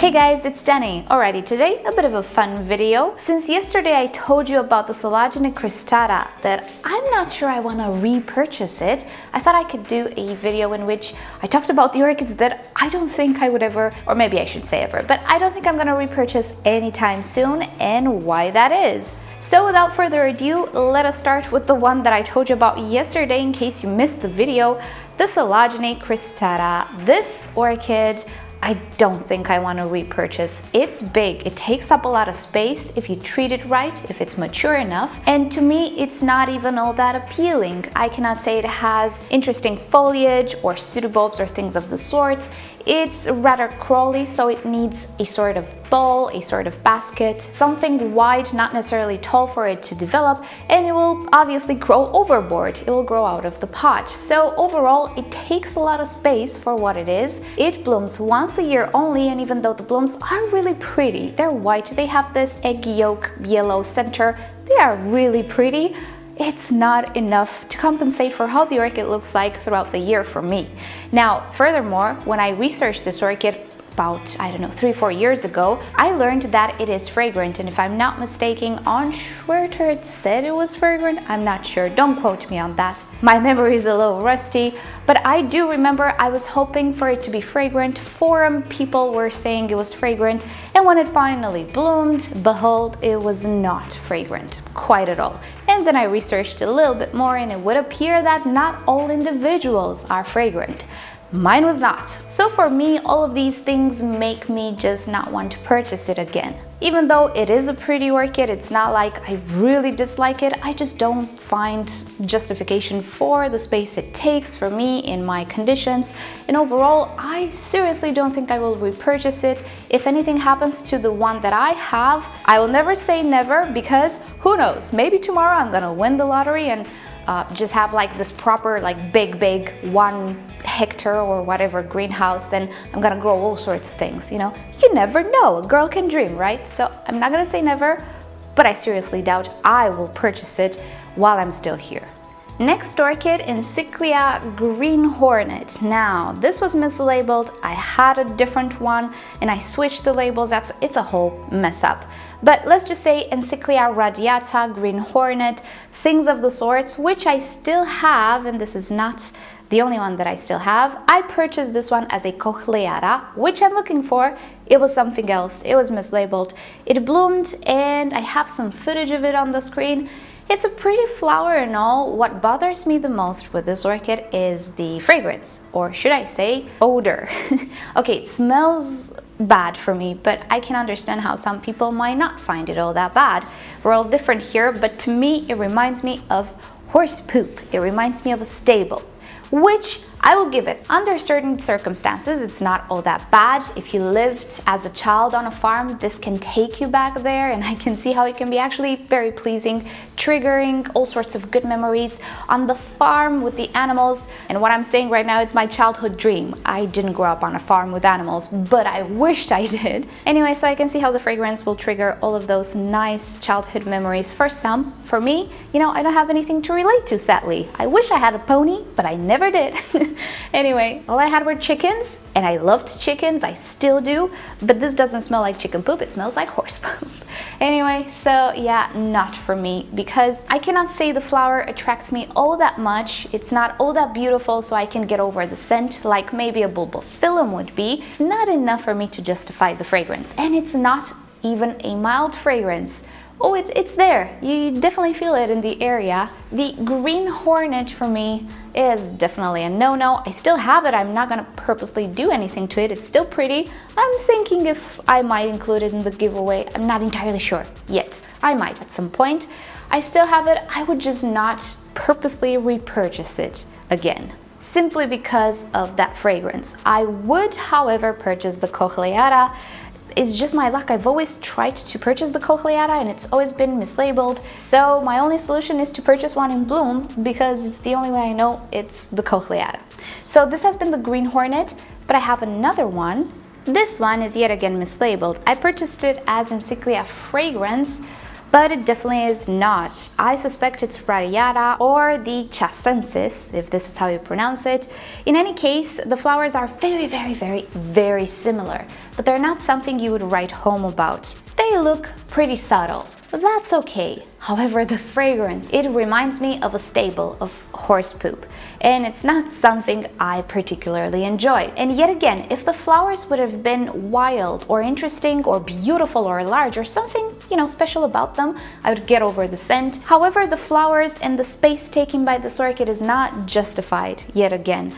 Hey guys, it's Dani. Alrighty, today a bit of a fun video. Since yesterday I told you about the Orchid cristata that I'm not sure I want to repurchase it, I thought I could do a video in which I talked about the orchids that I don't think I would ever, or maybe I should say ever, but I don't think I'm going to repurchase anytime soon and why that is. So without further ado, let us start with the one that I told you about yesterday in case you missed the video, the Orchid cristata. This orchid, I don't think I want to repurchase. It's big, it takes up a lot of space if you treat it right, if it's mature enough, and to me it's not even all that appealing. I cannot say it has interesting foliage or pseudobulbs or things of the sort. It's rather crawly, so it needs a sort of bowl, a sort of basket, something wide, not necessarily tall for it to develop, and it will obviously grow overboard. It will grow out of the pot. So overall, it takes a lot of space for what it is. It blooms once a year only, and even though the blooms are really pretty, they're white, they have this egg yolk yellow center, they are really pretty. It's not enough to compensate for how the orchid looks like throughout the year for me. Now, furthermore, when I researched this orchid about, I don't know, 3-4 years ago, I learned that it is fragrant, and if I'm not mistaken, on Twitter it said it was fragrant. I'm not sure, don't quote me on that. My memory is a little rusty, but I do remember I was hoping for it to be fragrant. Forum people were saying it was fragrant, and when it finally bloomed, behold, it was not fragrant, quite at all. And then I researched a little bit more, and it would appear that not all individuals are fragrant. Mine was not. So for me, all of these things make me just not want to purchase it again. Even though it is a pretty orchid, it's not like I really dislike it, I just don't find justification for the space it takes for me in my conditions. And overall, I seriously don't think I will repurchase it. If anything happens to the one that I have, I will never say never, because who knows, maybe tomorrow I'm gonna win the lottery and just have like this proper like big 1 hectare or whatever greenhouse, and I'm gonna grow all sorts of things, you know. You never know, a girl can dream, right? So I'm not gonna say never, but I seriously doubt I will purchase it while I'm still here. Next orchid, Encyclia Green Hornet. Now, this was mislabeled, I had a different one, and I switched the labels. It's a whole mess up. But let's just say Encyclia radiata, Green Hornet, things of the sorts, which I still have, and this is not the only one that I still have. I purchased this one as a cochleara, which I'm looking for. It was something else, it was mislabeled. It bloomed, and I have some footage of it on the screen. It's a pretty flower and all. What bothers me the most with this orchid is the fragrance, or should I say odor. Okay, it smells bad for me, but I can understand how some people might not find it all that bad. We're all different here, but to me it reminds me of horse poop. It reminds me of a stable, which I will give it. Under certain circumstances, it's not all that bad. If you lived as a child on a farm, this can take you back there, and I can see how it can be actually very pleasing, triggering all sorts of good memories on the farm with the animals. And what I'm saying right now, it's my childhood dream. I didn't grow up on a farm with animals, but I wished I did. Anyway, so I can see how the fragrance will trigger all of those nice childhood memories for some. For me, you know, I don't have anything to relate to, sadly. I wish I had a pony, but I never did. Anyway, all I had were chickens, and I loved chickens, I still do, but this doesn't smell like chicken poop, it smells like horse poop. Anyway, so yeah, not for me, because I cannot say the flower attracts me all that much. It's not all that beautiful, so I can get over the scent like maybe a bulbophyllum would be. It's not enough for me to justify the fragrance, and it's not even a mild fragrance. Oh, it's there. You definitely feel it in the area. The Green Hornet for me is definitely a no-no. I still have it. I'm not gonna purposely do anything to it. It's still pretty. I'm thinking if I might include it in the giveaway. I'm not entirely sure yet. I might at some point. I still have it. I would just not purposely repurchase it again, simply because of that fragrance. I would, however, purchase the cochleara. It's just my luck. I've always tried to purchase the cochleara and it's always been mislabeled. So my only solution is to purchase one in bloom, because it's the only way I know it's the cochleara. So this has been the Green Hornet, but I have another one. This one is yet again mislabeled. I purchased it as Encyclia fragrance, but it definitely is not. I suspect it's radiata or the Chysis, if this is how you pronounce it. In any case, the flowers are very similar, but they're not something you would write home about. They look pretty subtle, but that's okay. However, the fragrance, it reminds me of a stable of horse poop, and it's not something I particularly enjoy. And yet again, if the flowers would have been wild or interesting or beautiful or large or something, you know, special about them, I would get over the scent. However, the flowers and the space taken by this orchid is not justified yet again.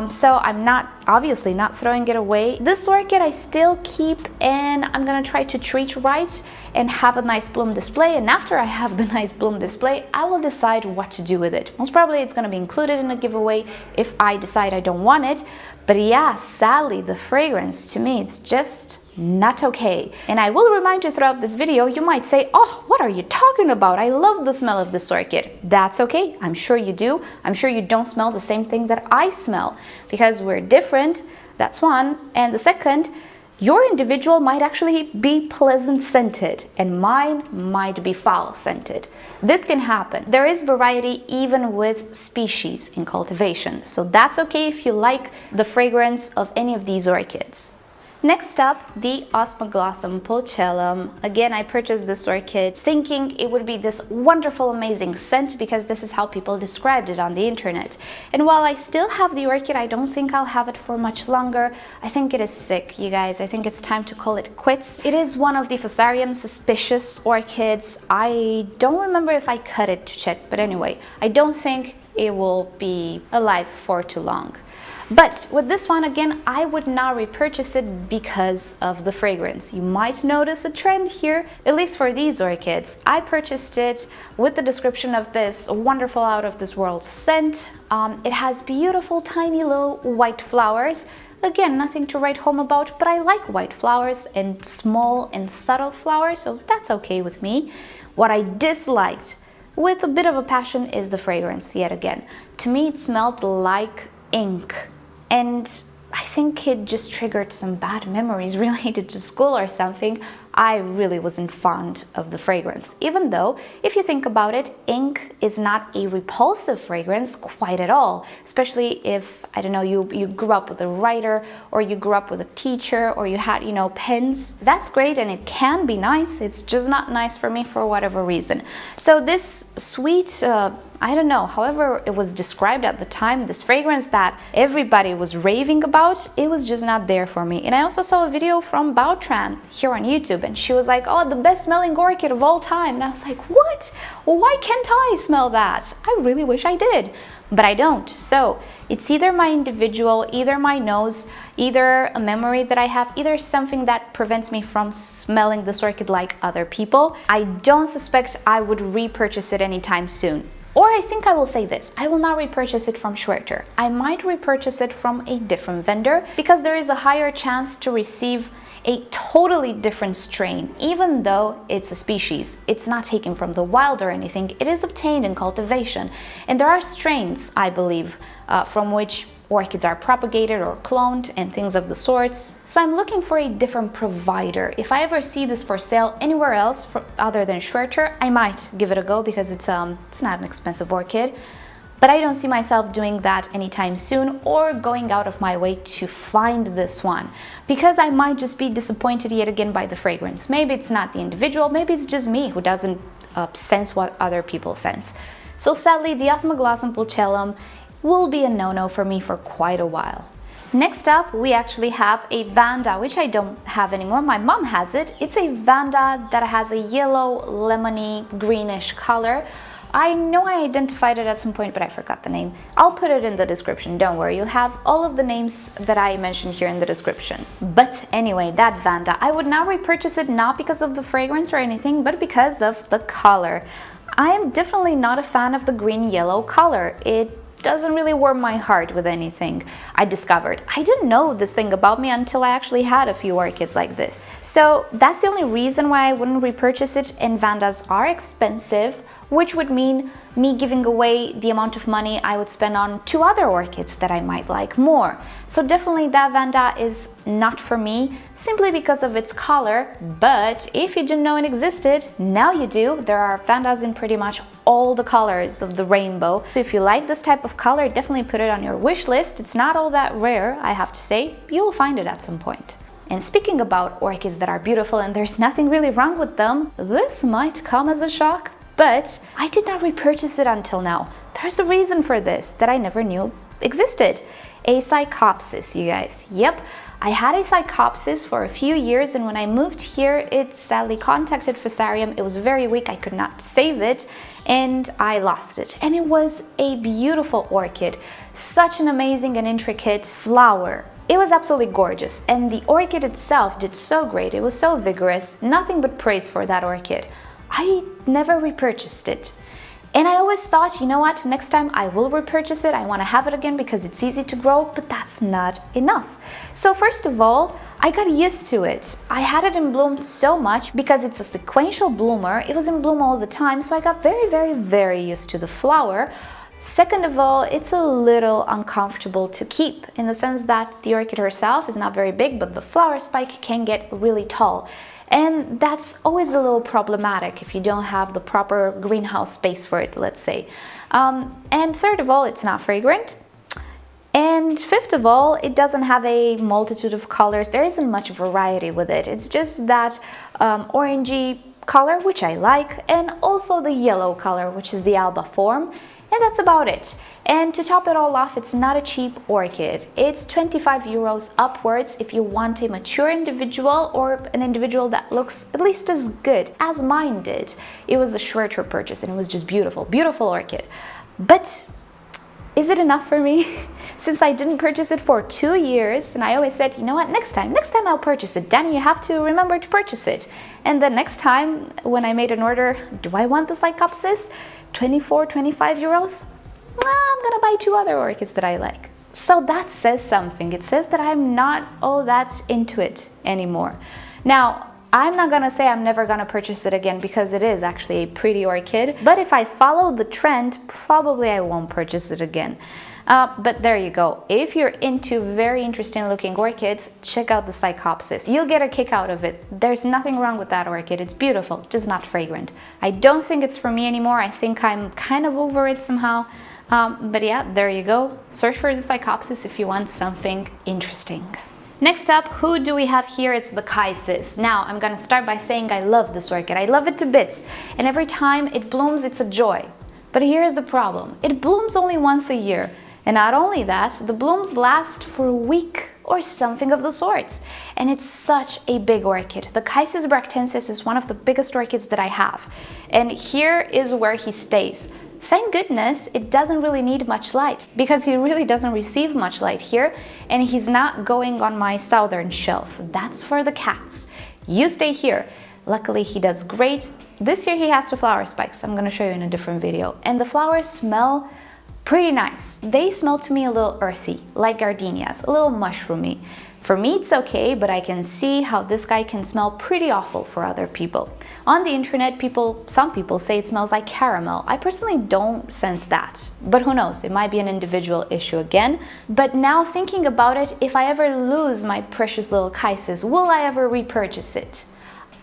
So I'm obviously not throwing it away. This orchid I still keep, and I'm gonna try to treat right and have a nice bloom display, and after I have the nice bloom display, I will decide what to do with it. Most probably it's gonna be included in a giveaway if I decide I don't want it. But yeah, sadly, the fragrance to me, it's just not okay. And I will remind you throughout this video, you might say, oh, what are you talking about? I love the smell of this orchid. That's okay, I'm sure you do. I'm sure you don't smell the same thing that I smell, because we're different, that's one. And the second, your individual might actually be pleasant scented and mine might be foul scented. This can happen. There is variety even with species in cultivation, so that's okay if you like the fragrance of any of these orchids. Next up, the Osmoglossum pulchellum. Again, I purchased this orchid thinking it would be this wonderful, amazing scent, because this is how people described it on the internet. And while I still have the orchid, I don't think I'll have it for much longer. I think it is sick, you guys. I think it's time to call it quits. It is one of the Fusarium suspicious orchids. I don't remember if I cut it to check, but anyway, I don't think it will be alive for too long. But with this one, again, I would not repurchase it because of the fragrance. You might notice a trend here, at least for these orchids. I purchased it with the description of this wonderful out of this world scent. It has beautiful tiny little white flowers. Again, nothing to write home about, but I like white flowers and small and subtle flowers, so that's okay with me. What I disliked with a bit of a passion is the fragrance yet again. To me, it smelled like ink. And I think it just triggered some bad memories related to school or something. I really wasn't fond of the fragrance, even though, if you think about it, ink is not a repulsive fragrance quite at all, especially if, I don't know, you grew up with a writer, or you grew up with a teacher, or you had, you know, pens. That's great and it can be nice, it's just not nice for me for whatever reason. So this sweet, I don't know, however it was described at the time, this fragrance that everybody was raving about, it was just not there for me. And I also saw a video from Bautran here on YouTube, and she was like, oh, the best smelling orchid of all time. And I was like, what? Why can't I smell that? I really wish I did, but I don't. So it's either my individual, either my nose, either a memory that I have, either something that prevents me from smelling this orchid like other people. I don't suspect I would repurchase it anytime soon. Or I think I will say this, I will not repurchase it from Schwerter. I might repurchase it from a different vendor, because there is a higher chance to receive a totally different strain, even though it's a species. It's not taken from the wild or anything, it is obtained in cultivation. And there are strains, I believe, from which orchids are propagated or cloned and things of the sorts. So I'm looking for a different provider. If I ever see this for sale anywhere else other than Schwerter, I might give it a go, because it's not an expensive orchid. But I don't see myself doing that anytime soon, or going out of my way to find this one, because I might just be disappointed yet again by the fragrance. Maybe it's not the individual, maybe it's just me who doesn't sense what other people sense. So sadly, the Osmoglossum pulchellum will be a no-no for me for quite a while. Next up, we actually have a Vanda, which I don't have anymore. My mom has it. It's a Vanda that has a yellow, lemony, greenish color. I know I identified it at some point, but I forgot the name. I'll put it in the description, don't worry. You'll have all of the names that I mentioned here in the description. But anyway, that Vanda, I would not repurchase it, not because of the fragrance or anything, but because of the color. I am definitely not a fan of the green-yellow color. It doesn't really warm my heart with anything I discovered. I didn't know this thing about me until I actually had a few orchids like this. So that's the only reason why I wouldn't repurchase it, and Vandas are expensive, which would mean me giving away the amount of money I would spend on 2 other orchids that I might like more. So definitely that Vanda is not for me, simply because of its color. But if you didn't know it existed, now you do. There are Vandas in pretty much all the colors of the rainbow. So if you like this type of color, definitely put it on your wish list. It's not all that rare, I have to say. You'll find it at some point. And speaking about orchids that are beautiful and there's nothing really wrong with them, this might come as a shock, but I did not repurchase it until now. There's a reason for this that I never knew existed. A Cycopsis, you guys. Yep, I had a Cycopsis for a few years, and when I moved here, it sadly contacted Fusarium. It was very weak, I could not save it, and I lost it. And it was a beautiful orchid. Such an amazing and intricate flower. It was absolutely gorgeous, and the orchid itself did so great. It was so vigorous. Nothing but praise for that orchid. I never repurchased it. And I always thought, you know what, next time I will repurchase it. I want to have it again because it's easy to grow, but that's not enough. So first of all, I got used to it. I had it in bloom so much because it's a sequential bloomer. It was in bloom all the time, so I got very used to the flower. Second of all, it's a little uncomfortable to keep, in the sense that the orchid herself is not very big, but the flower spike can get really tall. And that's always a little problematic if you don't have the proper greenhouse space for it, let's say. And third of all, it's not fragrant. And fifth of all, it doesn't have a multitude of colors. There isn't much variety with it. It's just that orangey color, which I like, and also the yellow color, which is the alba form. And that's about it. And to top it all off, it's not a cheap orchid. It's 25 euros upwards if you want a mature individual, or an individual that looks at least as good as mine did. It was a shorter purchase and it was just beautiful, beautiful orchid. But is it enough for me? Since I didn't purchase it for 2 years, and I always said, you know what, next time I'll purchase it. Danny, you have to remember to purchase it. And the next time when I made an order, do I want the Cycopsis? 24, 25 euros? I'm gonna buy 2 other orchids that I like. So that says something. It says that I'm not all that into it anymore. Now, I'm not gonna say I'm never gonna purchase it again, because it is actually a pretty orchid. But if I follow the trend, probably I won't purchase it again. But there you go. If you're into very interesting looking orchids, check out the Cycopsis. You'll get a kick out of it. There's nothing wrong with that orchid. It's beautiful, just not fragrant. I don't think it's for me anymore. I think I'm kind of over it somehow. But yeah, there you go. Search for the Cycopsis if you want something interesting. Next up, who do we have here? It's the Chysis. Now, I'm gonna start by saying I love this orchid. I love it to bits. And every time it blooms, it's a joy. But here's the problem. It blooms only once a year. And not only that, the blooms last for a week or something of the sorts. And it's such a big orchid. The Chysis bractenscens is one of the biggest orchids that I have. And here is where he stays. Thank goodness it doesn't really need much light, because he really doesn't receive much light here, and he's not going on my southern shelf. That's for the cats. You stay here. Luckily he does great. This year he has 2 flower spikes. I'm gonna show you in a different video. And the flowers smell pretty nice. They smell to me a little earthy, like gardenias, a little mushroomy. For me it's okay, but I can see how this guy can smell pretty awful for other people. On the internet, some people say it smells like caramel. I personally don't sense that, but who knows, it might be an individual issue again. But now thinking about it, if I ever lose my precious little Chysis, will I ever repurchase it?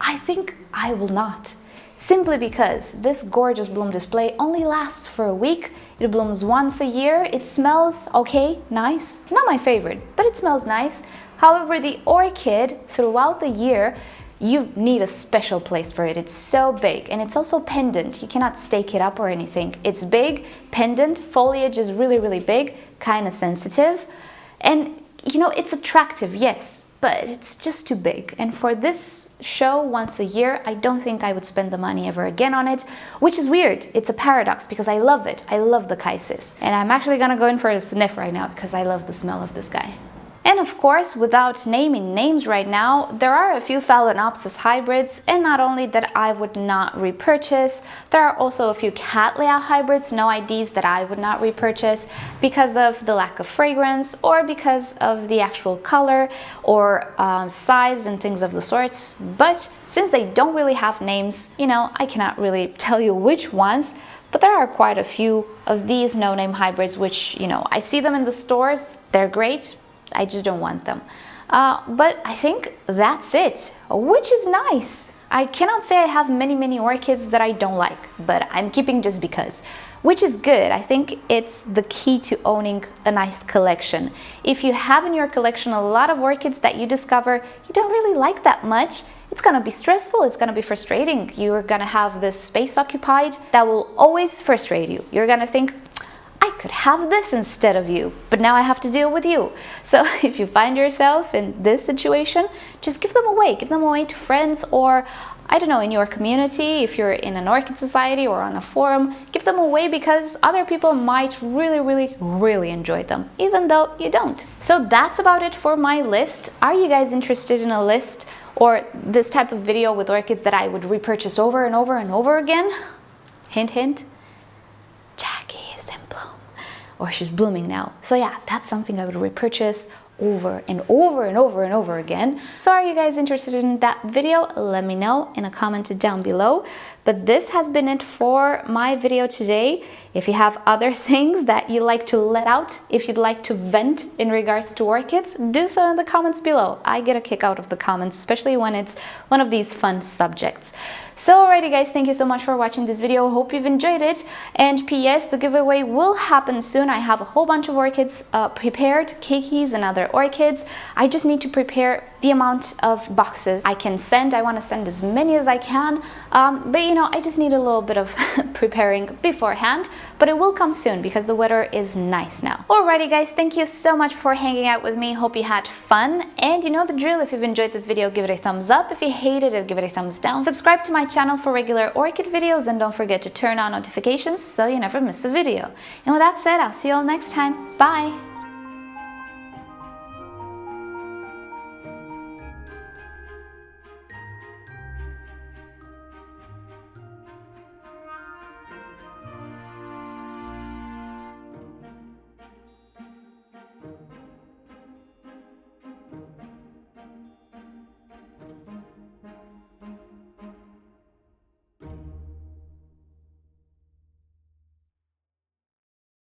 I think I will not. Simply because this gorgeous bloom display only lasts for a week. It blooms once a year. It smells okay, nice. Not my favorite, but it smells nice. However, the orchid, throughout the year, you need a special place for it. It's so big, and it's also pendant. You cannot stake it up or anything. It's big, pendant, foliage is really big, kind of sensitive. And, you know, it's attractive, yes, but it's just too big. And for this show once a year, I don't think I would spend the money ever again on it, which is weird. It's a paradox because I love it. I love the Chysis. And I'm actually gonna go in for a sniff right now because I love the smell of this guy. And of course, without naming names right now, there are a few Phalaenopsis hybrids, and not only that I would not repurchase, there are also a few Cattleya hybrids, no IDs, that I would not repurchase because of the lack of fragrance or because of the actual color or size and things of the sorts. But since they don't really have names, you know, I cannot really tell you which ones, but there are quite a few of these no-name hybrids which, you know, I see them in the stores, they're great, I just don't want them. But I think that's it, which is nice. I cannot say I have many orchids that I don't like, but I'm keeping just because, which is good. I think it's the key to owning a nice collection. If you have in your collection a lot of orchids that you discover you don't really like that much, it's gonna be stressful, it's gonna be frustrating. You're gonna have this space occupied that will always frustrate you. You're gonna think, I could have this instead of you, but now I have to deal with you. So if you find yourself in this situation, just give them away to friends, or I don't know, in your community, if you're in an orchid society or on a forum, give them away because other people might really enjoy them, even though you don't. So that's about it for my list. Are you guys interested in a list or this type of video with orchids that I would repurchase over and over again? Hint, hint. Or she's blooming now. So yeah, that's something I would repurchase over and over again. So are you guys interested in that video? Let me know in a comment down below. But this has been it for my video today. If you have other things that you like to let out, if you'd like to vent in regards to orchids, do so in the comments below. I get a kick out of the comments, especially when it's one of these fun subjects. So alrighty guys, thank you so much for watching this video. Hope you've enjoyed it. And PS, the giveaway will happen soon. I have a whole bunch of orchids prepared, keikis and other orchids. I just need to prepare the amount of boxes I can send. I want to send as many as I can, but you know, I just need a little bit of preparing beforehand, but it will come soon because the weather is nice now. Alrighty guys, thank you so much for hanging out with me. Hope you had fun, and you know the drill. If you've enjoyed this video, give it a thumbs up. If you hated it, give it a thumbs down. Subscribe to my channel for regular orchid videos, and don't forget to turn on notifications so you never miss a video. And with that said, I'll see you all next time. Bye!